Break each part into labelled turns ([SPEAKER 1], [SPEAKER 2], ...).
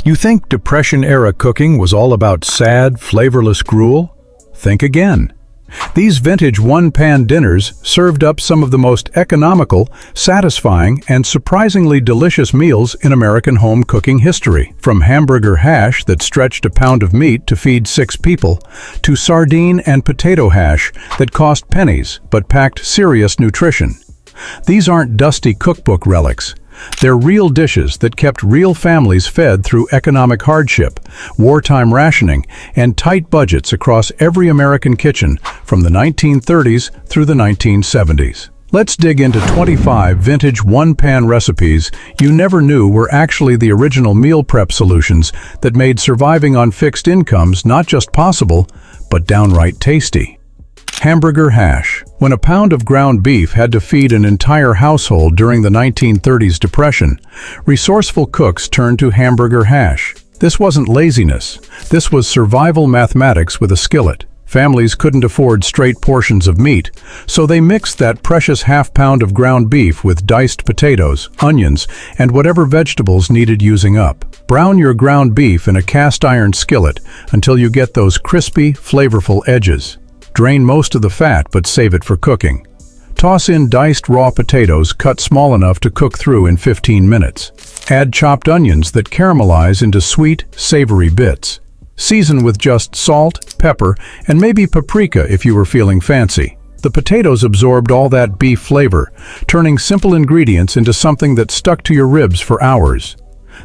[SPEAKER 1] You think Depression-era cooking was all about sad, flavorless gruel? Think again. These vintage one-pan dinners served up some of the most economical, satisfying, and surprisingly delicious meals in American home cooking history. From Hamburger Hash that stretched a pound of meat to feed 6 people, to sardine and potato hash that cost pennies but packed serious nutrition. These aren't dusty cookbook relics. They're real dishes that kept real families fed through economic hardship, wartime rationing, and tight budgets across every American kitchen from the 1930s through the 1970s. Let's dig into 25 vintage one-pan recipes you never knew were actually the original meal prep solutions that made surviving on fixed incomes not just possible, but downright tasty. Hamburger Hash. When a pound of ground beef had to feed an entire household during the 1930s Depression, resourceful cooks turned to Hamburger Hash. This wasn't laziness. This was survival mathematics with a skillet. Families couldn't afford straight portions of meat, so they mixed that precious half-pound of ground beef with diced potatoes, onions, and whatever vegetables needed using up. Brown your ground beef in a cast-iron skillet until you get those crispy, flavorful edges. Drain most of the fat, but save it for cooking. Toss in diced raw potatoes cut small enough to cook through in 15 minutes. Add chopped onions that caramelize into sweet, savory bits. Season with just salt, pepper, and maybe paprika if you were feeling fancy. The potatoes absorbed all that beef flavor, turning simple ingredients into something that stuck to your ribs for hours.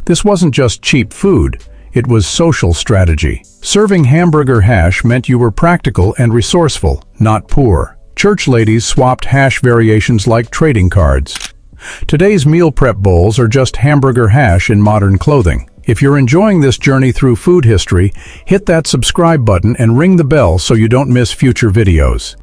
[SPEAKER 1] This wasn't just cheap food. It was social strategy. Serving Hamburger Hash meant you were practical and resourceful, not poor. Church ladies swapped hash variations like trading cards. Today's meal prep bowls are just Hamburger Hash in modern clothing. If you're enjoying this journey through food history, hit that subscribe button and ring the bell so you don't miss future videos.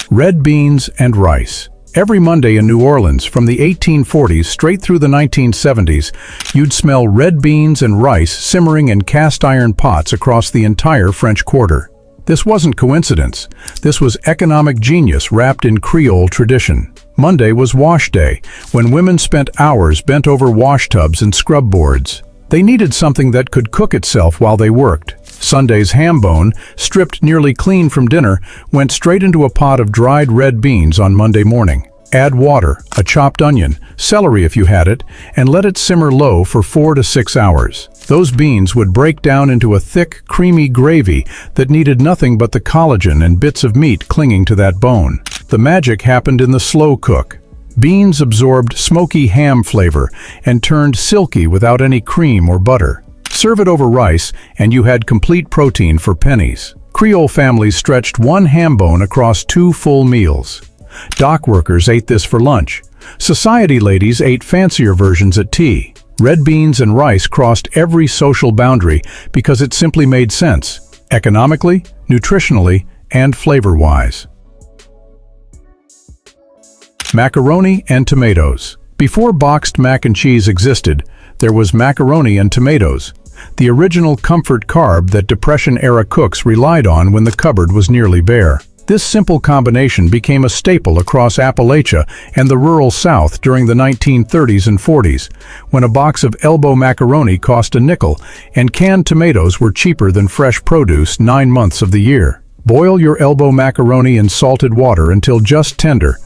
[SPEAKER 1] Red beans and rice. Every Monday in New Orleans, from the 1840s straight through the 1970s, you'd smell red beans and rice simmering in cast-iron pots across the entire French Quarter. This wasn't coincidence. This was economic genius wrapped in Creole tradition. Monday was wash day, when women spent hours bent over wash tubs and scrub boards. They needed something that could cook itself while they worked. Sunday's ham bone, stripped nearly clean from dinner, went straight into a pot of dried red beans on Monday morning. Add water, a chopped onion, celery if you had it, and let it simmer low for 4 to 6 hours. Those beans would break down into a thick, creamy gravy that needed nothing but the collagen and bits of meat clinging to that bone. The magic happened in the slow cook. Beans absorbed smoky ham flavor and turned silky without any cream or butter. Serve it over rice, and you had complete protein for pennies. Creole families stretched one ham bone across 2 full meals. Dock workers ate this for lunch. Society ladies ate fancier versions at tea. Red beans and rice crossed every social boundary because it simply made sense, economically, nutritionally, and flavor-wise. Macaroni and tomatoes. Before boxed mac and cheese existed, there was macaroni and tomatoes, the original comfort carb that Depression-era cooks relied on when the cupboard was nearly bare. This simple combination became a staple across Appalachia and the rural South during the 1930s and 40s, when a box of elbow macaroni cost a nickel and canned tomatoes were cheaper than fresh produce 9 months of the year. Boil your elbow macaroni in salted water until just tender,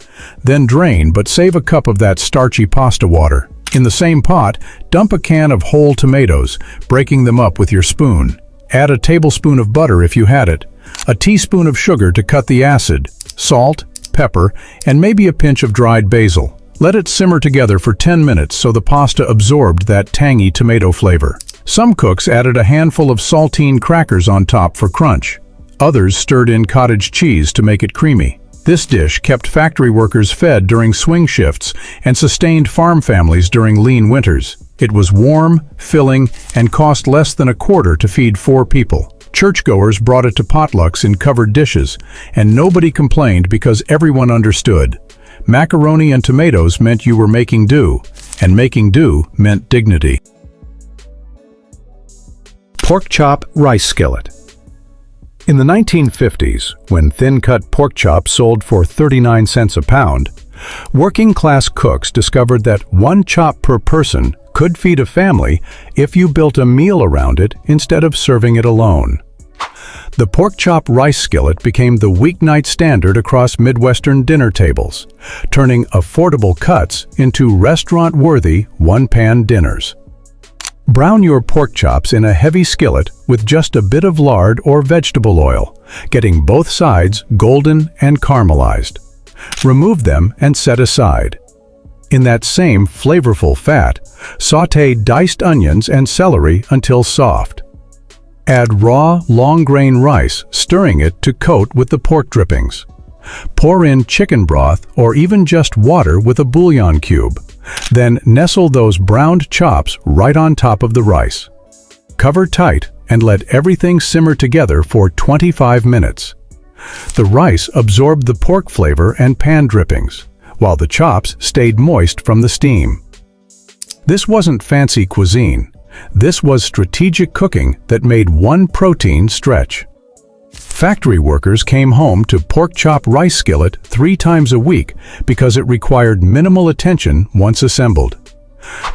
[SPEAKER 1] then drain, but save a cup of that starchy pasta water. In the same pot, dump a can of whole tomatoes, breaking them up with your spoon. Add a tablespoon of butter if you had it, a teaspoon of sugar to cut the acid, salt, pepper, and maybe a pinch of dried basil. Let it simmer together for 10 minutes so the pasta absorbed that tangy tomato flavor. Some cooks added a handful of saltine crackers on top for crunch. Others stirred in cottage cheese to make it creamy. This dish kept factory workers fed during swing shifts and sustained farm families during lean winters. It was warm, filling, and cost less than a quarter to feed 4 people. Churchgoers brought it to potlucks in covered dishes, and nobody complained because everyone understood. Macaroni and tomatoes meant you were making do, and making do meant dignity. Pork chop rice skillet. In the 1950s, when thin-cut pork chops sold for 39 cents a pound, working-class cooks discovered that 1 chop per person could feed a family if you built a meal around it instead of serving it alone. The pork chop rice skillet became the weeknight standard across Midwestern dinner tables, turning affordable cuts into restaurant-worthy one-pan dinners. Brown your pork chops in a heavy skillet with just a bit of lard or vegetable oil, getting both sides golden and caramelized. Remove them and set aside. In that same flavorful fat, sauté diced onions and celery until soft. Add raw, long-grain rice, stirring it to coat with the pork drippings. Pour in chicken broth or even just water with a bouillon cube. Then nestle those browned chops right on top of the rice. Cover tight and let everything simmer together for 25 minutes. The rice absorbed the pork flavor and pan drippings, while the chops stayed moist from the steam. This wasn't fancy cuisine. This was strategic cooking that made one protein stretch. Factory workers came home to pork chop rice skillet 3 times a week because it required minimal attention once assembled.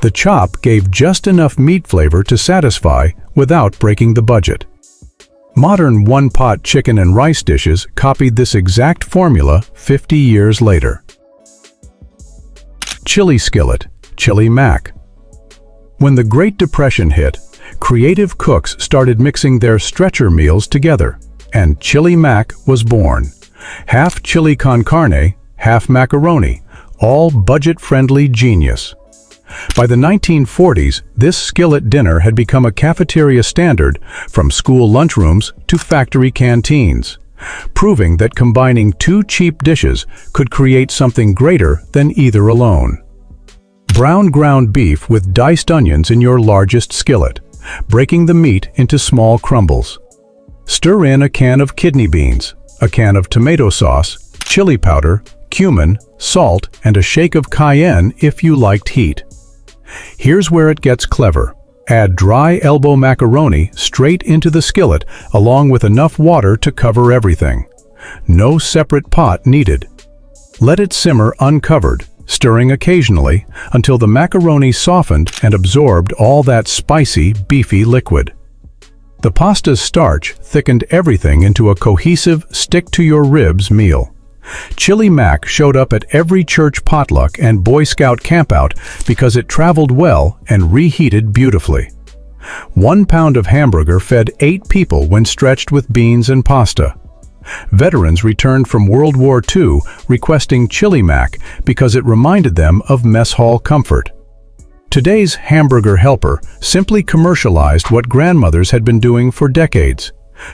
[SPEAKER 1] The chop gave just enough meat flavor to satisfy without breaking the budget. Modern one-pot chicken and rice dishes copied this exact formula 50 years later. Chili skillet, chili mac. When the Great Depression hit, creative cooks started mixing their stretcher meals together, and chili mac was born. Half chili con carne, half macaroni, all budget-friendly genius. By the 1940s, this skillet dinner had become a cafeteria standard from school lunchrooms to factory canteens, proving that combining 2 cheap dishes could create something greater than either alone. Brown ground beef with diced onions in your largest skillet, breaking the meat into small crumbles. Stir in a can of kidney beans, a can of tomato sauce, chili powder, cumin, salt, and a shake of cayenne if you liked heat. Here's where it gets clever. Add dry elbow macaroni straight into the skillet along with enough water to cover everything. No separate pot needed. Let it simmer uncovered, stirring occasionally until the macaroni softened and absorbed all that spicy, beefy liquid. The pasta's starch thickened everything into a cohesive, stick-to-your-ribs meal. Chili mac showed up at every church potluck and Boy Scout campout because it traveled well and reheated beautifully. 1 pound of hamburger fed 8 people when stretched with beans and pasta. Veterans returned from World War II requesting chili mac because it reminded them of mess hall comfort. Today's hamburger helper simply commercialized what grandmothers had been doing for decades,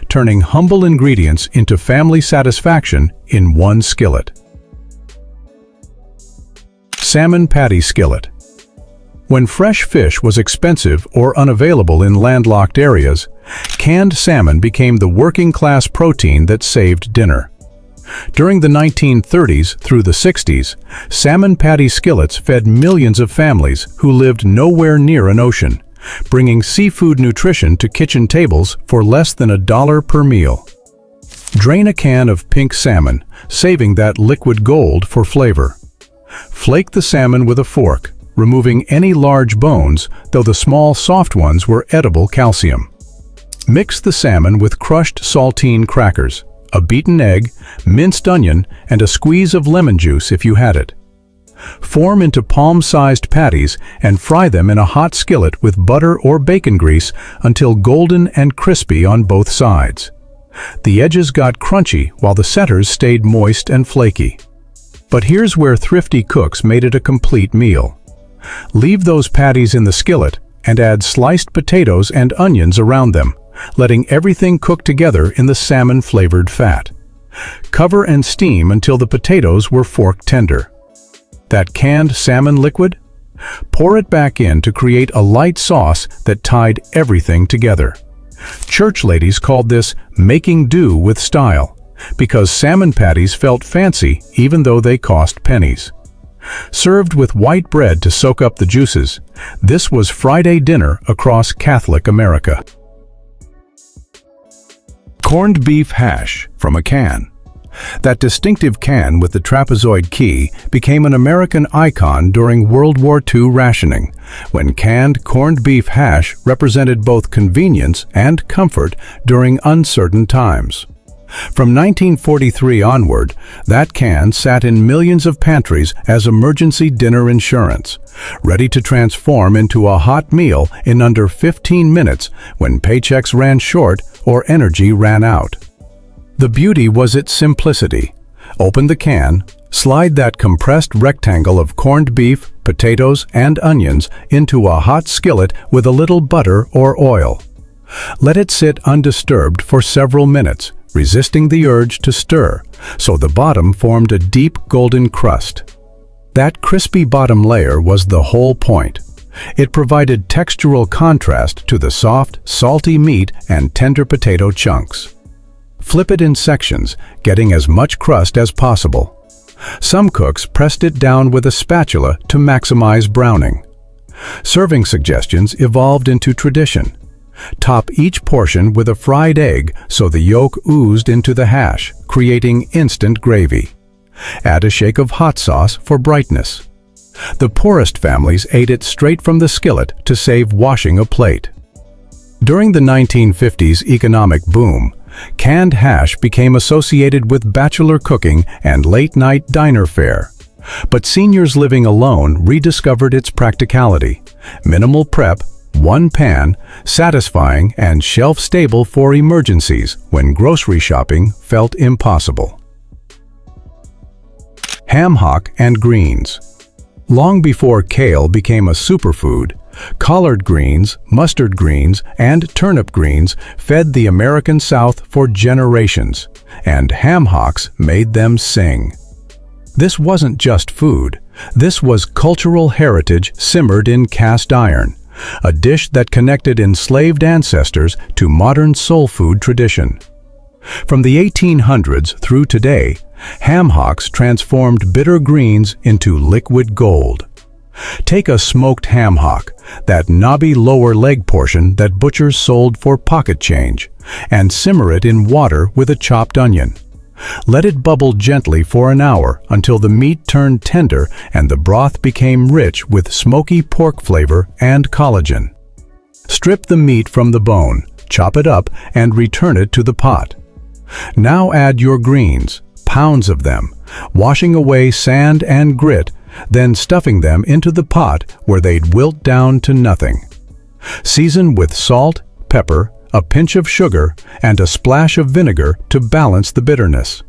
[SPEAKER 1] turning humble ingredients into family satisfaction in one skillet. Salmon patty skillet. When fresh fish was expensive or unavailable in landlocked areas, canned salmon became the working-class protein that saved dinner. During the 1930s through the 60s, salmon patty skillets fed millions of families who lived nowhere near an ocean, bringing seafood nutrition to kitchen tables for less than $1 per meal. Drain a can of pink salmon, saving that liquid gold for flavor. Flake the salmon with a fork, removing any large bones, though the small soft ones were edible calcium. Mix the salmon with crushed saltine crackers, a beaten egg, minced onion, and a squeeze of lemon juice if you had it. Form into palm-sized patties and fry them in a hot skillet with butter or bacon grease until golden and crispy on both sides. The edges got crunchy while the centers stayed moist and flaky. But here's where thrifty cooks made it a complete meal. Leave those patties in the skillet and add sliced potatoes and onions around them, letting everything cook together in the salmon-flavored fat. Cover and steam until the potatoes were fork tender. That canned salmon liquid? Pour it back in to create a light sauce that tied everything together. Church ladies called this making do with style, because salmon patties felt fancy even though they cost pennies. Served with white bread to soak up the juices, this was Friday dinner across Catholic America. Corned beef hash from a can. That distinctive can with the trapezoid key became an American icon during World War II rationing, when canned corned beef hash represented both convenience and comfort during uncertain times. From 1943 onward, that can sat in millions of pantries as emergency dinner insurance, ready to transform into a hot meal in under 15 minutes when paychecks ran short or energy ran out. The beauty was its simplicity. Open the can, slide that compressed rectangle of corned beef, potatoes, and onions into a hot skillet with a little butter or oil. Let it sit undisturbed for several minutes, resisting the urge to stir, so the bottom formed a deep golden crust. That crispy bottom layer was the whole point. It provided textural contrast to the soft, salty meat and tender potato chunks. Flip it in sections, getting as much crust as possible. Some cooks pressed it down with a spatula to maximize browning. Serving suggestions evolved into tradition. Top each portion with a fried egg so the yolk oozed into the hash, creating instant gravy. Add a shake of hot sauce for brightness. The poorest families ate it straight from the skillet to save washing a plate. During the 1950s economic boom, canned hash became associated with bachelor cooking and late-night diner fare. But seniors living alone rediscovered its practicality. Minimal prep, one pan, satisfying and shelf-stable for emergencies when grocery shopping felt impossible. Hock and Greens. Long before kale became a superfood, collard greens, mustard greens, and turnip greens fed the American South for generations, and ham hocks made them sing. This wasn't just food. This was cultural heritage simmered in cast iron, a dish that connected enslaved ancestors to modern soul food tradition. From the 1800s through today, ham hocks transformed bitter greens into liquid gold. Take a smoked ham hock, that knobby lower leg portion that butchers sold for pocket change, and simmer it in water with a chopped onion. Let it bubble gently for an hour until the meat turned tender and the broth became rich with smoky pork flavor and collagen. Strip the meat from the bone, chop it up, and return it to the pot. Now add your greens, pounds of them, washing away sand and grit, then stuffing them into the pot where they'd wilt down to nothing. Season with salt, pepper, a pinch of sugar, and a splash of vinegar to balance the bitterness.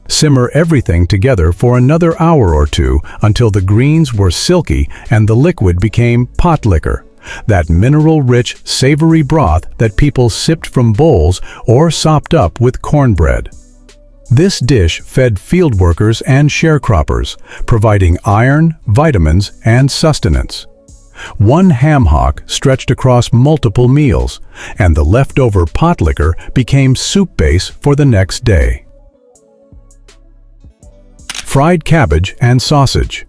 [SPEAKER 1] Simmer everything together for another hour or two until the greens were silky and the liquid became pot liquor, that mineral-rich, savory broth that people sipped from bowls or sopped up with cornbread. This dish fed field workers and sharecroppers, providing iron, vitamins, and sustenance. One ham hock stretched across multiple meals, and the leftover pot liquor became soup base for the next day. Fried cabbage and sausage.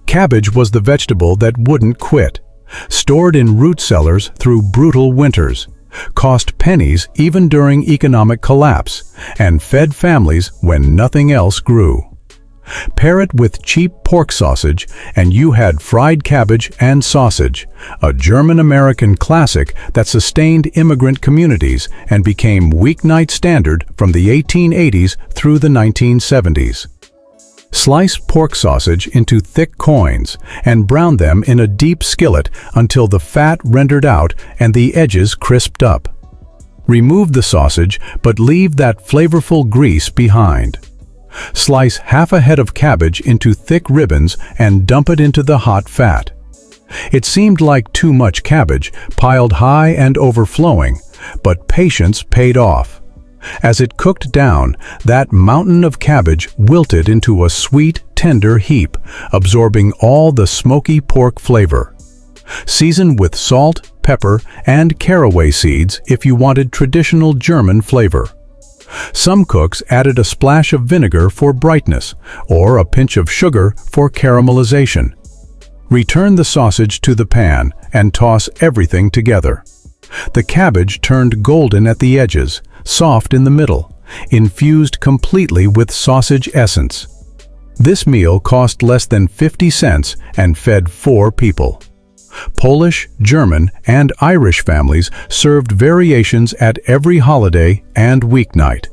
[SPEAKER 1] Cabbage was the vegetable that wouldn't quit. Stored in root cellars through brutal winters, cost pennies even during economic collapse, and fed families when nothing else grew. Pair it with cheap pork sausage, and you had fried cabbage and sausage, a German-American classic that sustained immigrant communities and became weeknight standard from the 1880s through the 1970s. Slice pork sausage into thick coins and brown them in a deep skillet until the fat rendered out and the edges crisped up. Remove the sausage, but leave that flavorful grease behind. Slice half a head of cabbage into thick ribbons and dump it into the hot fat. It seemed like too much cabbage, piled high and overflowing, but patience paid off. As it cooked down, that mountain of cabbage wilted into a sweet, tender heap, absorbing all the smoky pork flavor. Season with salt, pepper, and caraway seeds if you wanted traditional German flavor. Some cooks added a splash of vinegar for brightness, or a pinch of sugar for caramelization. Return the sausage to the pan and toss everything together. The cabbage turned golden at the edges, soft in the middle, infused completely with sausage essence. This meal cost less than 50 cents and fed 4 people. Polish, German, and Irish families served variations at every holiday and weeknight.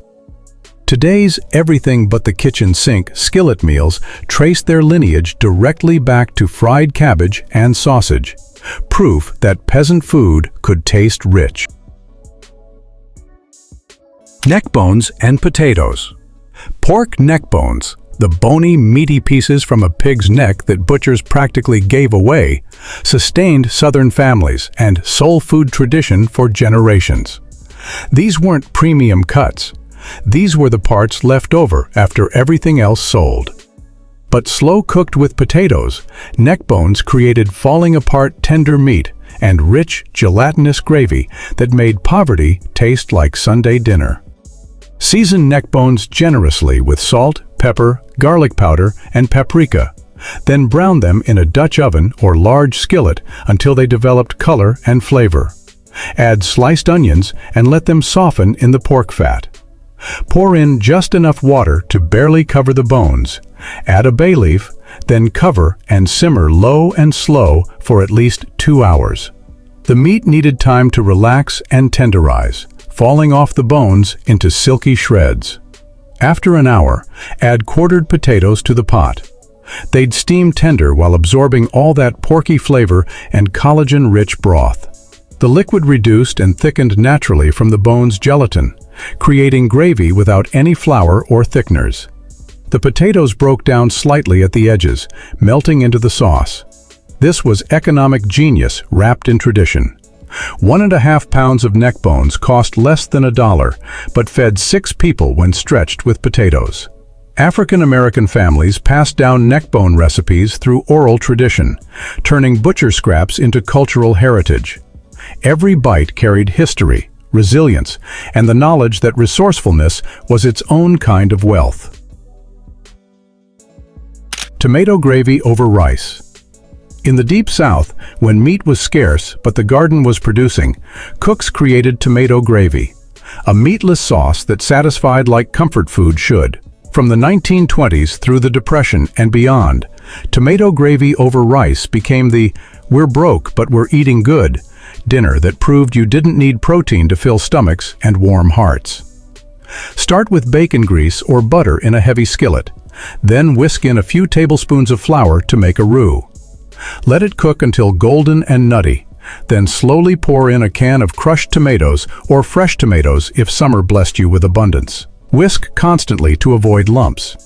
[SPEAKER 1] Today's everything but the kitchen sink skillet meals trace their lineage directly back to fried cabbage and sausage, proof that peasant food could taste rich. Neckbones and potatoes. Pork neckbones, the bony, meaty pieces from a pig's neck that butchers practically gave away, sustained Southern families and soul food tradition for generations. These weren't premium cuts. These were the parts left over after everything else sold. But slow-cooked with potatoes, neckbones created falling-apart tender meat and rich, gelatinous gravy that made poverty taste like Sunday dinner. Season neckbones generously with salt, pepper, garlic powder, and paprika. Then brown them in a Dutch oven or large skillet until they developed color and flavor. Add sliced onions and let them soften in the pork fat. Pour in just enough water to barely cover the bones. Add a bay leaf, then cover and simmer low and slow for at least 2 hours. The meat needed time to relax and tenderize, falling off the bones into silky shreds. After an hour, add quartered potatoes to the pot. They'd steam tender while absorbing all that porky flavor and collagen-rich broth. The liquid reduced and thickened naturally from the bone's gelatin, creating gravy without any flour or thickeners. The potatoes broke down slightly at the edges, melting into the sauce. This was economic genius wrapped in tradition. 1.5 pounds of neckbones cost less than $1, but fed 6 people when stretched with potatoes. African American families passed down neckbone recipes through oral tradition, turning butcher scraps into cultural heritage. Every bite carried history, resilience, and the knowledge that resourcefulness was its own kind of wealth. Tomato gravy over rice. In the Deep South, when meat was scarce but the garden was producing, cooks created tomato gravy, a meatless sauce that satisfied like comfort food should. From the 1920s through the Depression and beyond, tomato gravy over rice became the "we're broke but we're eating good" dinner that proved you didn't need protein to fill stomachs and warm hearts. Start with bacon grease or butter in a heavy skillet, then whisk in a few tablespoons of flour to make a roux. Let it cook until golden and nutty, then slowly pour in a can of crushed tomatoes or fresh tomatoes if summer blessed you with abundance. Whisk constantly to avoid lumps.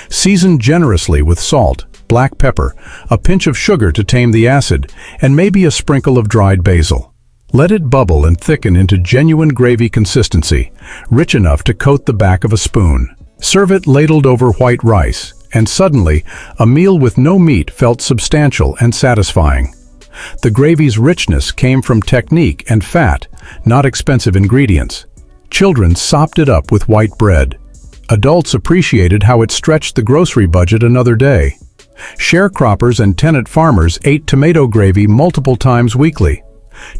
[SPEAKER 1] Season generously with salt, black pepper, a pinch of sugar to tame the acid, and maybe a sprinkle of dried basil. Let it bubble and thicken into genuine gravy consistency, rich enough to coat the back of a spoon. Serve it ladled over white rice, and suddenly, a meal with no meat felt substantial and satisfying. The gravy's richness came from technique and fat, not expensive ingredients. Children sopped it up with white bread. Adults appreciated how it stretched the grocery budget another day. Sharecroppers and tenant farmers ate tomato gravy multiple times weekly.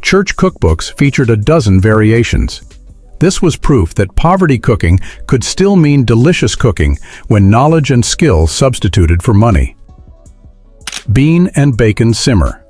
[SPEAKER 1] Church cookbooks featured a dozen variations. This was proof that poverty cooking could still mean delicious cooking when knowledge and skill substituted for money. Bean and bacon simmer.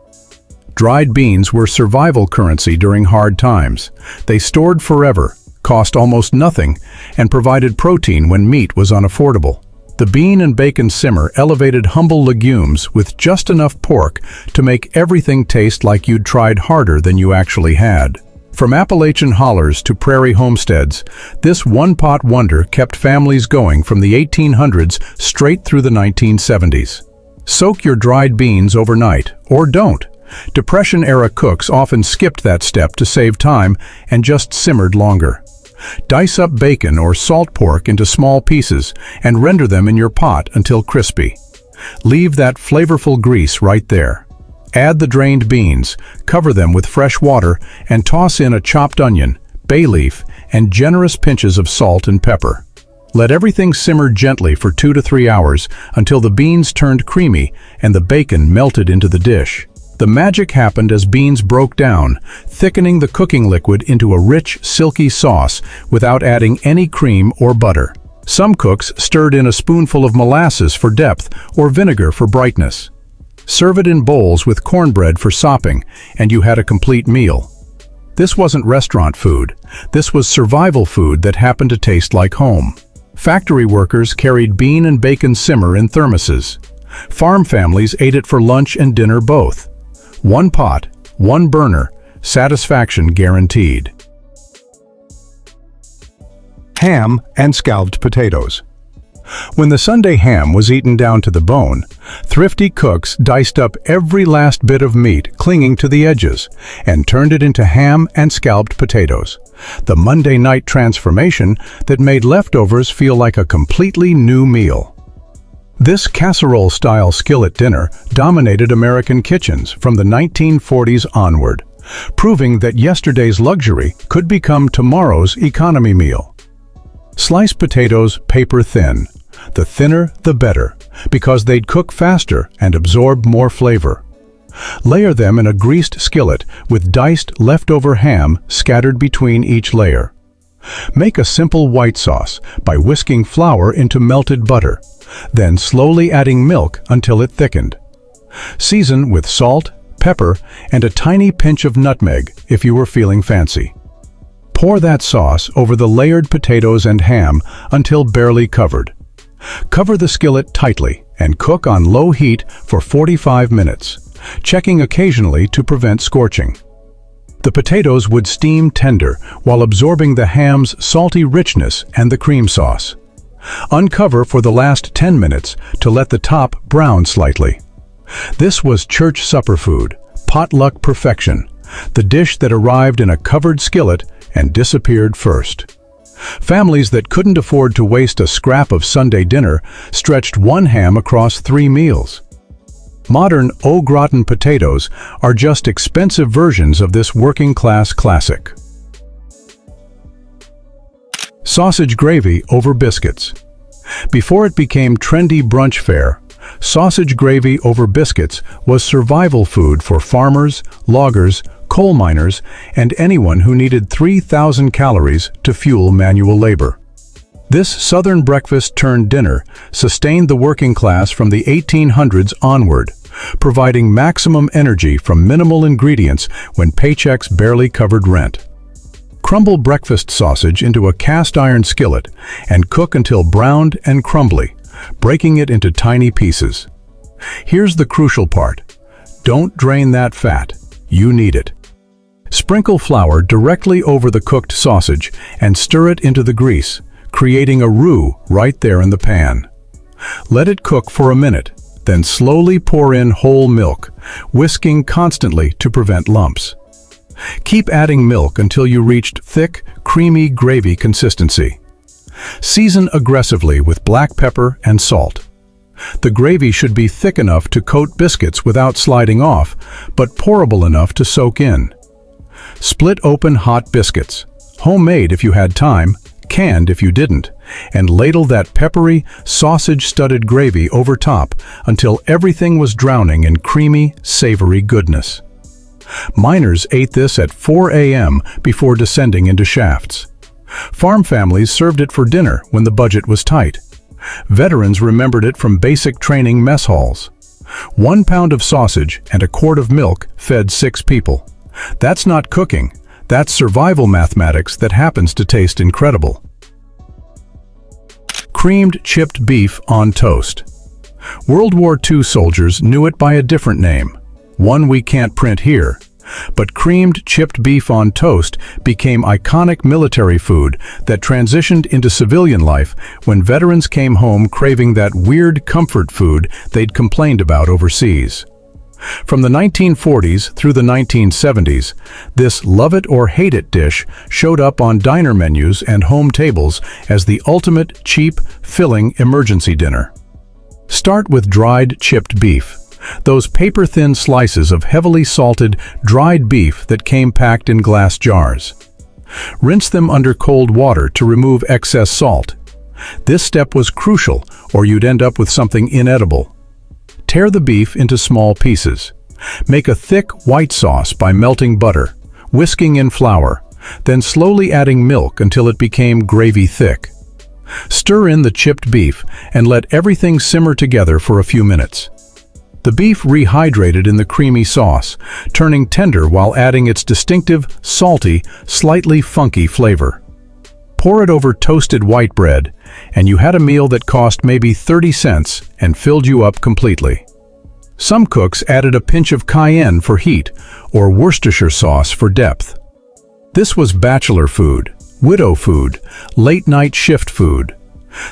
[SPEAKER 1] Dried beans were survival currency during hard times. They stored forever, cost almost nothing, and provided protein when meat was unaffordable. The bean and bacon simmer elevated humble legumes with just enough pork to make everything taste like you'd tried harder than you actually had. From Appalachian hollers to prairie homesteads, this one-pot wonder kept families going from the 1800s straight through the 1970s. Soak your dried beans overnight, or don't. Depression-era cooks often skipped that step to save time and just simmered longer. Dice up bacon or salt pork into small pieces and render them in your pot until crispy. Leave that flavorful grease right there. Add the drained beans, cover them with fresh water, and toss in a chopped onion, bay leaf, and generous pinches of salt and pepper. Let everything simmer gently for 2 to 3 hours until the beans turned creamy and the bacon melted into the dish. The magic happened as beans broke down, thickening the cooking liquid into a rich, silky sauce without adding any cream or butter. Some cooks stirred in a spoonful of molasses for depth or vinegar for brightness. Serve it in bowls with cornbread for sopping, and you had a complete meal. This wasn't restaurant food. This was survival food that happened to taste like home. Factory workers carried bean and bacon simmer in thermoses. Farm families ate it for lunch and dinner both. One pot, one burner, satisfaction guaranteed. Ham and scalloped potatoes. When the Sunday ham was eaten down to the bone, thrifty cooks diced up every last bit of meat clinging to the edges and turned it into ham and scalloped potatoes, the Monday night transformation that made leftovers feel like a completely new meal. This casserole-style skillet dinner dominated American kitchens from the 1940s onward, proving that yesterday's luxury could become tomorrow's economy meal. Slice potatoes paper thin. The thinner, the better, because they'd cook faster and absorb more flavor. Layer them in a greased skillet with diced leftover ham scattered between each layer. Make a simple white sauce by whisking flour into melted butter, then slowly adding milk until it thickened. Season with salt, pepper, and a tiny pinch of nutmeg if you were feeling fancy. Pour that sauce over the layered potatoes and ham until barely covered. Cover the skillet tightly and cook on low heat for 45 minutes, checking occasionally to prevent scorching. The potatoes would steam tender while absorbing the ham's salty richness and the cream sauce. Uncover for the last 10 minutes to let the top brown slightly. This was church supper food, potluck perfection, the dish that arrived in a covered skillet and disappeared first. Families that couldn't afford to waste a scrap of Sunday dinner stretched one ham across 3 meals. Modern au gratin potatoes are just expensive versions of this working-class classic. Sausage gravy over biscuits. Before it became trendy brunch fare, sausage gravy over biscuits was survival food for farmers, loggers, coal miners, and anyone who needed 3,000 calories to fuel manual labor. This Southern breakfast turned dinner sustained the working class from the 1800s onward, providing maximum energy from minimal ingredients when paychecks barely covered rent. Crumble breakfast sausage into a cast-iron skillet and cook until browned and crumbly, breaking it into tiny pieces. Here's the crucial part. Don't drain that fat. You need it. Sprinkle flour directly over the cooked sausage and stir it into the grease, creating a roux right there in the pan. Let it cook for a minute, then slowly pour in whole milk, whisking constantly to prevent lumps. Keep adding milk until you reached thick, creamy gravy consistency. Season aggressively with black pepper and salt. The gravy should be thick enough to coat biscuits without sliding off, but pourable enough to soak in. Split open hot biscuits, homemade if you had time, canned if you didn't, and ladle that peppery, sausage-studded gravy over top until everything was drowning in creamy, savory goodness. Miners ate this at 4 a.m. before descending into shafts. Farm families served it for dinner when the budget was tight. Veterans remembered it from basic training mess halls. 1 pound of sausage and a quart of milk fed 6 people. That's not cooking. That's survival mathematics that happens to taste incredible. Creamed chipped beef on toast. World War II soldiers knew it by a different name, one we can't print here. But creamed chipped beef on toast became iconic military food that transitioned into civilian life when veterans came home craving that weird comfort food they'd complained about overseas. From the 1940s through the 1970s, this love-it-or-hate-it dish showed up on diner menus and home tables as the ultimate cheap, filling emergency dinner. Start with dried chipped beef. Those paper-thin slices of heavily salted, dried beef that came packed in glass jars. Rinse them under cold water to remove excess salt. This step was crucial, or you'd end up with something inedible. Tear the beef into small pieces. Make a thick white sauce by melting butter, whisking in flour, then slowly adding milk until it became gravy thick. Stir in the chipped beef and let everything simmer together for a few minutes. The beef rehydrated in the creamy sauce, turning tender while adding its distinctive, salty, slightly funky flavor. Pour it over toasted white bread, and you had a meal that cost maybe 30 cents and filled you up completely. Some cooks added a pinch of cayenne for heat or Worcestershire sauce for depth. This was bachelor food, widow food, late-night shift food.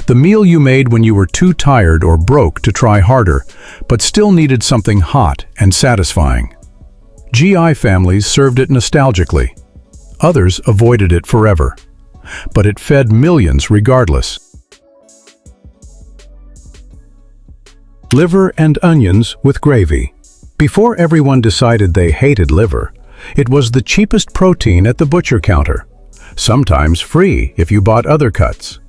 [SPEAKER 1] The meal you made when you were too tired or broke to try harder, but still needed something hot and satisfying. GI families served it nostalgically. Others avoided it forever. But it fed millions regardless. Liver and onions with gravy. Before everyone decided they hated liver, it was the cheapest protein at the butcher counter, sometimes free if you bought other cuts.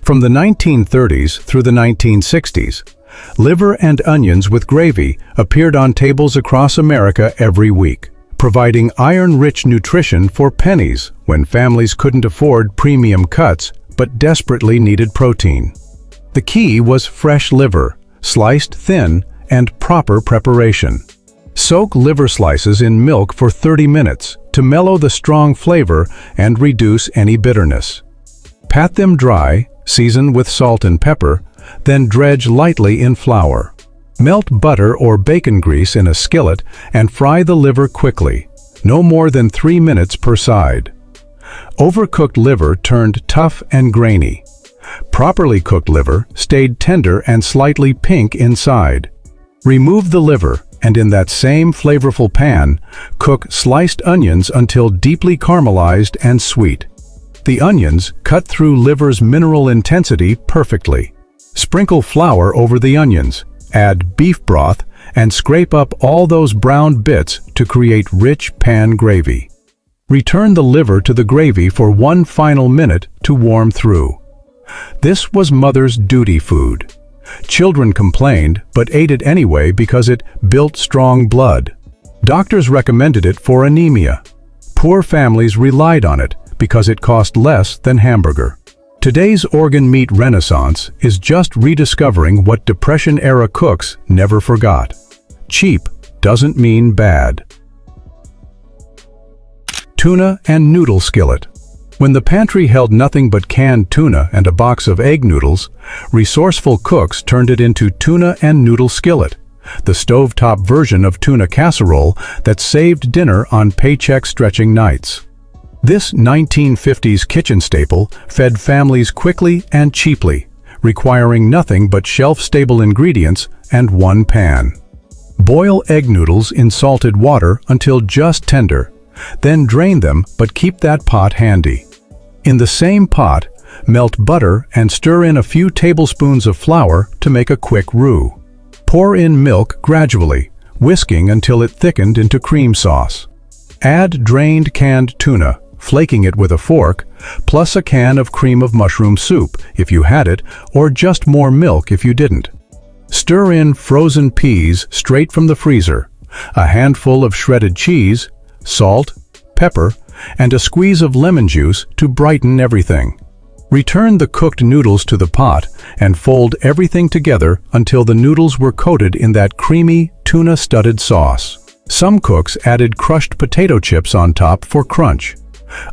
[SPEAKER 1] From the 1930s through the 1960s, liver and onions with gravy appeared on tables across America every week, providing iron-rich nutrition for pennies when families couldn't afford premium cuts but desperately needed protein. The key was fresh liver, sliced thin, and proper preparation. Soak liver slices in milk for 30 minutes to mellow the strong flavor and reduce any bitterness. Pat them dry, season with salt and pepper, then dredge lightly in flour. Melt butter or bacon grease in a skillet and fry the liver quickly, no more than 3 minutes per side. Overcooked liver turned tough and grainy. Properly cooked liver stayed tender and slightly pink inside. Remove the liver, and in that same flavorful pan, cook sliced onions until deeply caramelized and sweet. The onions cut through liver's mineral intensity perfectly. Sprinkle flour over the onions, add beef broth, and scrape up all those brown bits to create rich pan gravy. Return the liver to the gravy for one final minute to warm through. This was Mother's duty food. Children complained, but ate it anyway because it built strong blood. Doctors recommended it for anemia. Poor families relied on it because it cost less than hamburger. Today's organ meat renaissance is just rediscovering what Depression-era cooks never forgot. Cheap doesn't mean bad. Tuna and noodle skillet. When the pantry held nothing but canned tuna and a box of egg noodles, resourceful cooks turned it into tuna and noodle skillet, the stovetop version of tuna casserole that saved dinner on paycheck-stretching nights. This 1950s kitchen staple fed families quickly and cheaply, requiring nothing but shelf-stable ingredients and one pan. Boil egg noodles in salted water until just tender. Then drain them, but keep that pot handy. In the same pot, melt butter and stir in a few tablespoons of flour to make a quick roux. Pour in milk gradually, whisking until it thickened into cream sauce. Add drained canned tuna, flaking it with a fork, plus a can of cream of mushroom soup if you had it, or just more milk if you didn't. Stir in frozen peas straight from the freezer, a handful of shredded cheese, salt, pepper, and a squeeze of lemon juice to brighten everything. Return the cooked noodles to the pot and fold everything together until the noodles were coated in that creamy, tuna-studded sauce. Some cooks added crushed potato chips on top for crunch.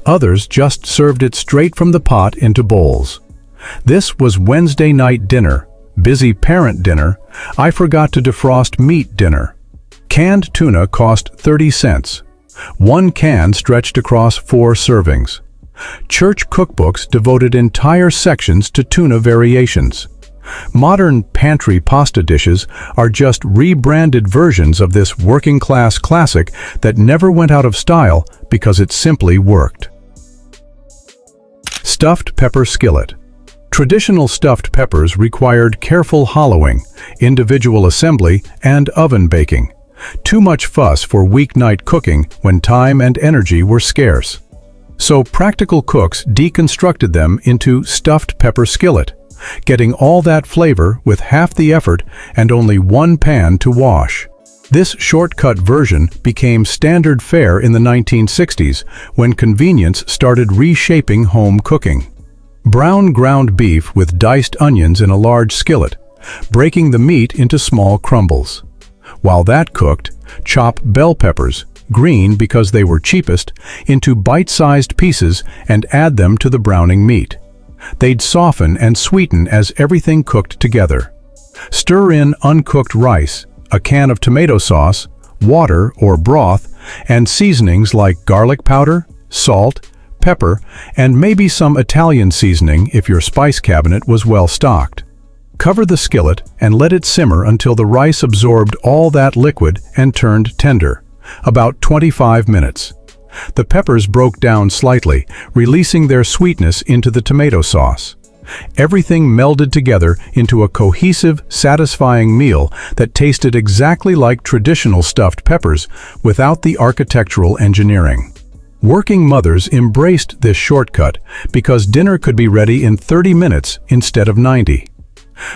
[SPEAKER 1] Others just served it straight from the pot into bowls. This was Wednesday night dinner, busy parent dinner, I forgot to defrost meat dinner. Canned tuna cost 30 cents. One can stretched across 4 servings. Church cookbooks devoted entire sections to tuna variations. Modern pantry pasta dishes are just rebranded versions of this working-class classic that never went out of style because it simply worked. Stuffed pepper skillet. Traditional stuffed peppers required careful hollowing, individual assembly, and oven baking. Too much fuss for weeknight cooking when time and energy were scarce. So practical cooks deconstructed them into stuffed pepper skillet, getting all that flavor with half the effort and only one pan to wash. This shortcut version became standard fare in the 1960s when convenience started reshaping home cooking. Brown ground beef with diced onions in a large skillet, breaking the meat into small crumbles. While that cooked, chop bell peppers, green because they were cheapest, into bite-sized pieces and add them to the browning meat. They'd soften and sweeten as everything cooked together. Stir in uncooked rice, a can of tomato sauce, water or broth, and seasonings like garlic powder, salt, pepper, and maybe some Italian seasoning if your spice cabinet was well stocked. Cover the skillet and let it simmer until the rice absorbed all that liquid and turned tender, about 25 minutes. The peppers broke down slightly, releasing their sweetness into the tomato sauce. Everything melded together into a cohesive, satisfying meal that tasted exactly like traditional stuffed peppers without the architectural engineering. Working mothers embraced this shortcut because dinner could be ready in 30 minutes instead of 90.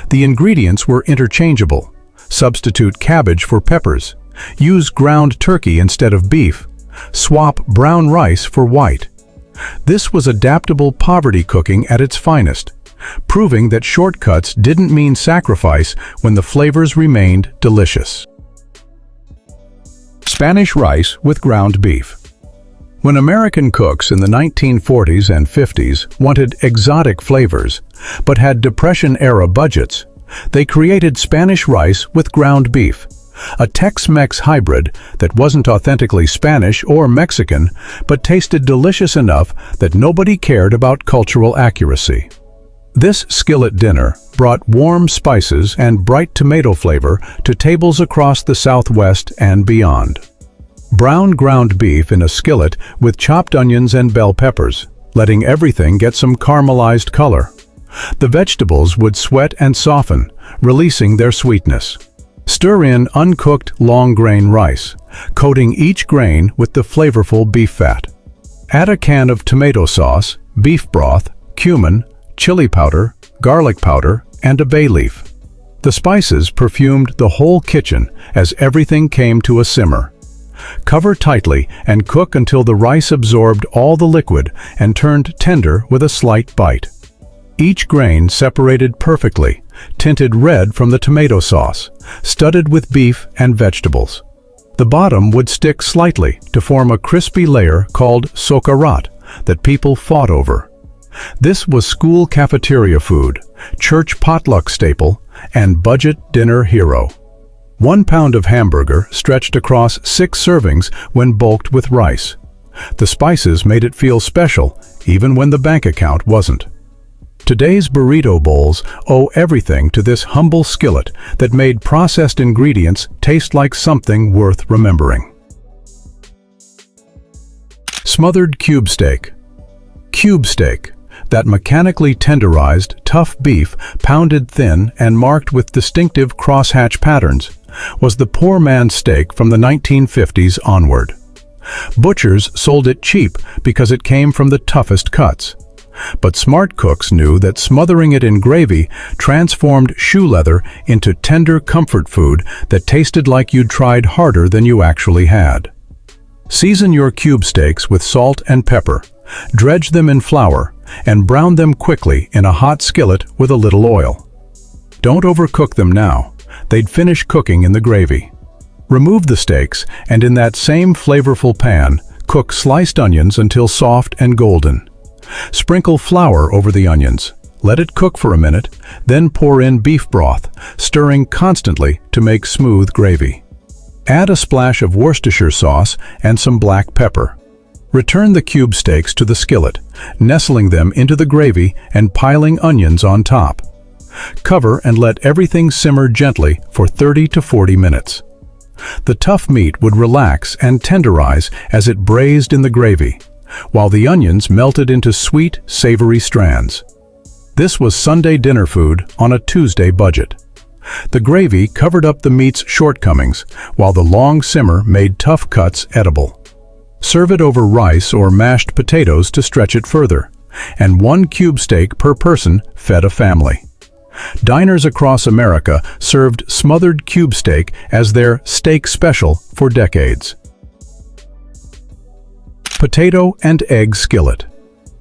[SPEAKER 1] The ingredients were interchangeable. Substitute cabbage for peppers. Use ground turkey instead of beef. Swap brown rice for white. This was adaptable poverty cooking at its finest, proving that shortcuts didn't mean sacrifice when the flavors remained delicious. Spanish rice with ground beef. When American cooks in the 1940s and 50s wanted exotic flavors, but had Depression-era budgets, they created Spanish rice with ground beef, a Tex-Mex hybrid that wasn't authentically Spanish or Mexican, but tasted delicious enough that nobody cared about cultural accuracy. This skillet dinner brought warm spices and bright tomato flavor to tables across the Southwest and beyond. Brown ground beef in a skillet with chopped onions and bell peppers, letting everything get some caramelized color. The vegetables would sweat and soften, releasing their sweetness. Stir in uncooked long-grain rice, coating each grain with the flavorful beef fat. Add a can of tomato sauce, beef broth, cumin, chili powder, garlic powder, and a bay leaf. The spices perfumed the whole kitchen as everything came to a simmer. Cover tightly and cook until the rice absorbed all the liquid and turned tender with a slight bite. Each grain separated perfectly, tinted red from the tomato sauce, studded with beef and vegetables. The bottom would stick slightly to form a crispy layer called socarrat that people fought over. This was school cafeteria food, church potluck staple, and budget dinner hero. 1 pound of hamburger stretched across 6 servings when bulked with rice. The spices made it feel special, even when the bank account wasn't. Today's burrito bowls owe everything to this humble skillet that made processed ingredients taste like something worth remembering. Smothered cube steak. Cube steak, that mechanically tenderized, tough beef pounded thin and marked with distinctive crosshatch patterns, was the poor man's steak from the 1950s onward. Butchers sold it cheap because it came from the toughest cuts. But smart cooks knew that smothering it in gravy transformed shoe leather into tender comfort food that tasted like you'd tried harder than you actually had. Season your cube steaks with salt and pepper, dredge them in flour, and brown them quickly in a hot skillet with a little oil. Don't overcook them now. They'd finish cooking in the gravy. Remove the steaks, and in that same flavorful pan, cook sliced onions until soft and golden. Sprinkle flour over the onions. Let it cook for a minute, then pour in beef broth, stirring constantly to make smooth gravy. Add a splash of Worcestershire sauce and some black pepper. Return the cube steaks to the skillet, nestling them into the gravy and piling onions on top. Cover and let everything simmer gently for 30 to 40 minutes. The tough meat would relax and tenderize as it braised in the gravy, while the onions melted into sweet, savory strands. This was Sunday dinner food on a Tuesday budget. The gravy covered up the meat's shortcomings, while the long simmer made tough cuts edible. Serve it over rice or mashed potatoes to stretch it further, and 1 cube steak per person fed a family. Diners across America served smothered cube steak as their steak special for decades. Potato and egg skillet.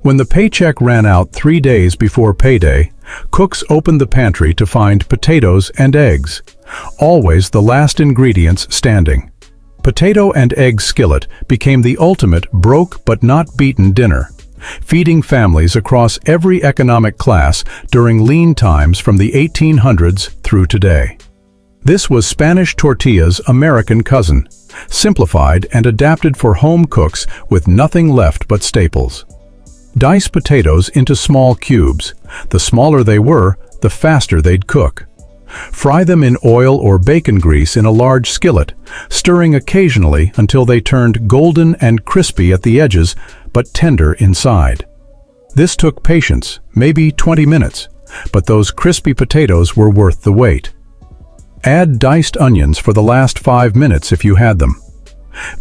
[SPEAKER 1] When the paycheck ran out 3 days before payday, cooks opened the pantry to find potatoes and eggs, always the last ingredients standing. Potato and egg skillet became the ultimate broke but not beaten dinner, feeding families across every economic class during lean times from the 1800s through today. This was Spanish tortilla's American cousin, simplified and adapted for home cooks with nothing left but staples. Dice potatoes into small cubes. The smaller they were, the faster they'd cook. Fry them in oil or bacon grease in a large skillet, stirring occasionally until they turned golden and crispy at the edges, but tender inside. This took patience, maybe 20 minutes, but those crispy potatoes were worth the wait. Add diced onions for the last 5 minutes if you had them.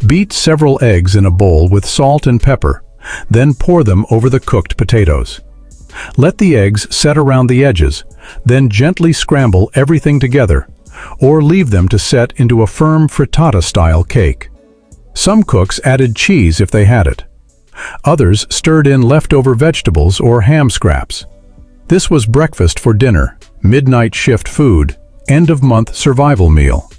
[SPEAKER 1] Beat several eggs in a bowl with salt and pepper, then pour them over the cooked potatoes. Let the eggs set around the edges, then gently scramble everything together, or leave them to set into a firm frittata-style cake. Some cooks added cheese if they had it. Others stirred in leftover vegetables or ham scraps. This was breakfast for dinner, midnight shift food, end-of-month survival meal.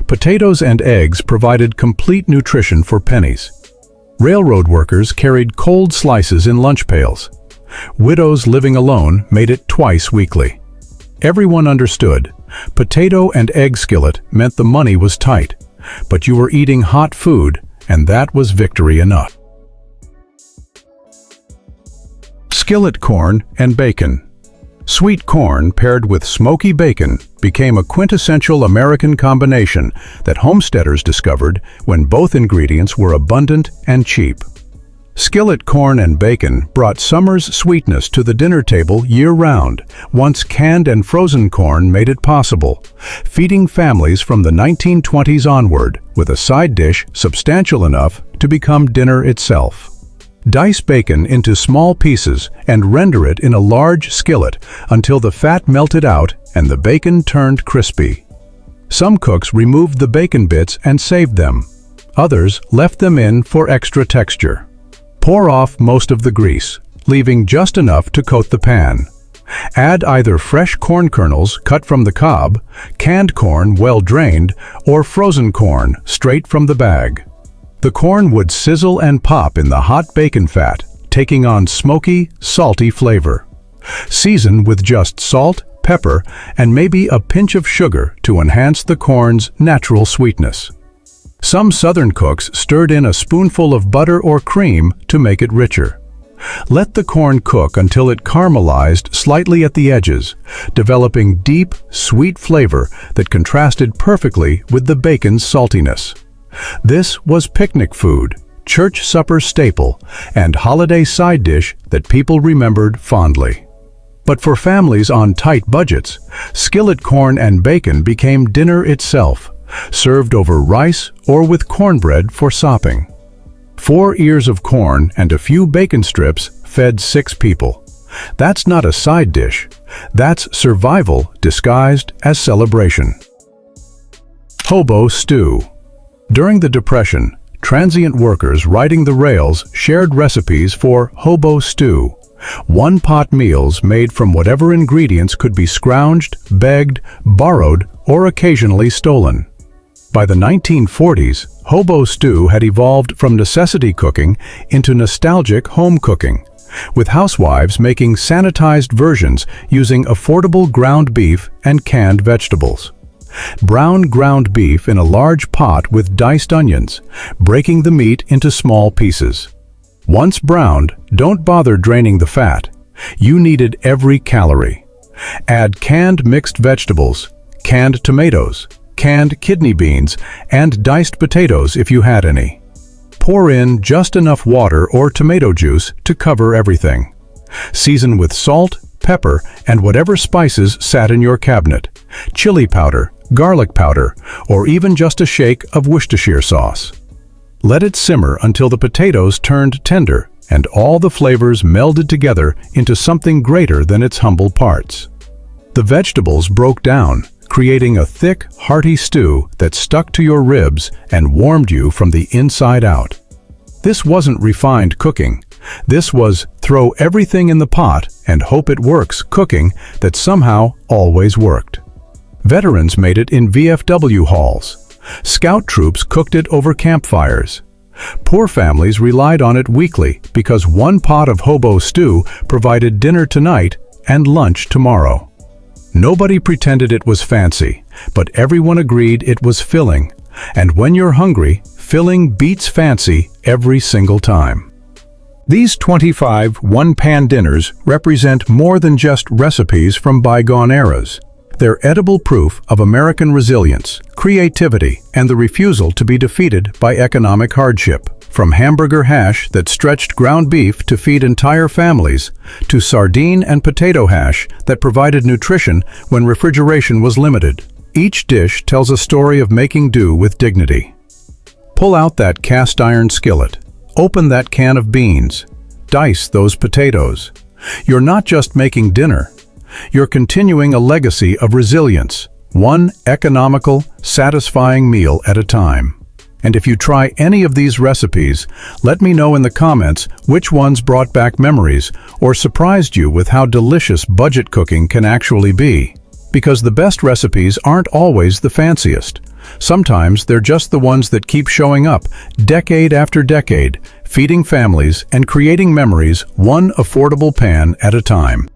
[SPEAKER 1] Potatoes and eggs provided complete nutrition for pennies. Railroad workers carried cold slices in lunch pails. Widows living alone made it twice weekly. Everyone understood. Potato and egg skillet meant the money was tight, but you were eating hot food, and that was victory enough. Skillet corn and bacon. Sweet corn paired with smoky bacon became a quintessential American combination that homesteaders discovered when both ingredients were abundant and cheap. Skillet corn and bacon brought summer's sweetness to the dinner table year-round, once canned and frozen corn made it possible, feeding families from the 1920s onward with a side dish substantial enough to become dinner itself. Dice bacon into small pieces and render it in a large skillet until the fat melted out and the bacon turned crispy. Some cooks removed the bacon bits and saved them. Others left them in for extra texture. Pour off most of the grease, leaving just enough to coat the pan. Add either fresh corn kernels cut from the cob, canned corn well drained, or frozen corn straight from the bag. The corn would sizzle and pop in the hot bacon fat, taking on smoky, salty flavor. Season with just salt, pepper, and maybe a pinch of sugar to enhance the corn's natural sweetness. Some Southern cooks stirred in a spoonful of butter or cream to make it richer. Let the corn cook until it caramelized slightly at the edges, developing deep, sweet flavor that contrasted perfectly with the bacon's saltiness. This was picnic food, church supper staple, and holiday side dish that people remembered fondly. But for families on tight budgets, skillet corn and bacon became dinner itself, served over rice or with cornbread for sopping. 4 ears of corn and a few bacon strips fed 6 people. That's not a side dish. That's survival disguised as celebration. Hobo Stew. During the Depression, transient workers riding the rails shared recipes for hobo stew, one-pot meals made from whatever ingredients could be scrounged, begged, borrowed, or occasionally stolen. By the 1940s, hobo stew had evolved from necessity cooking into nostalgic home cooking, with housewives making sanitized versions using affordable ground beef and canned vegetables. Brown ground beef in a large pot with diced onions, breaking the meat into small pieces. Once browned, don't bother draining the fat. You needed every calorie. Add canned mixed vegetables, canned tomatoes, canned kidney beans, and diced potatoes if you had any. Pour in just enough water or tomato juice to cover everything. Season with salt, pepper, and whatever spices sat in your cabinet, chili powder, garlic powder, or even just a shake of Worcestershire sauce. Let it simmer until the potatoes turned tender and all the flavors melded together into something greater than its humble parts. The vegetables broke down, creating a thick, hearty stew that stuck to your ribs and warmed you from the inside out. This wasn't refined cooking. This was throw everything in the pot and hope it works cooking that somehow always worked. Veterans made it in VFW halls. Scout troops cooked it over campfires. Poor families relied on it weekly because one pot of Hobo Stew provided dinner tonight and lunch tomorrow. Nobody pretended it was fancy, but everyone agreed it was filling. And when you're hungry, filling beats fancy every single time. These 25 one-pan dinners represent more than just recipes from bygone eras. They're edible proof of American resilience, creativity, and the refusal to be defeated by economic hardship. From Hamburger Hash that stretched ground beef to feed entire families, to sardine and potato hash that provided nutrition when refrigeration was limited. Each dish tells a story of making do with dignity. Pull out that cast iron skillet. Open that can of beans. Dice those potatoes. You're not just making dinner. You're continuing a legacy of resilience, one economical, satisfying meal at a time. And if you try any of these recipes, let me know in the comments which ones brought back memories or surprised you with how delicious budget cooking can actually be. Because the best recipes aren't always the fanciest. Sometimes they're just the ones that keep showing up, decade after decade, feeding families and creating memories one affordable pan at a time.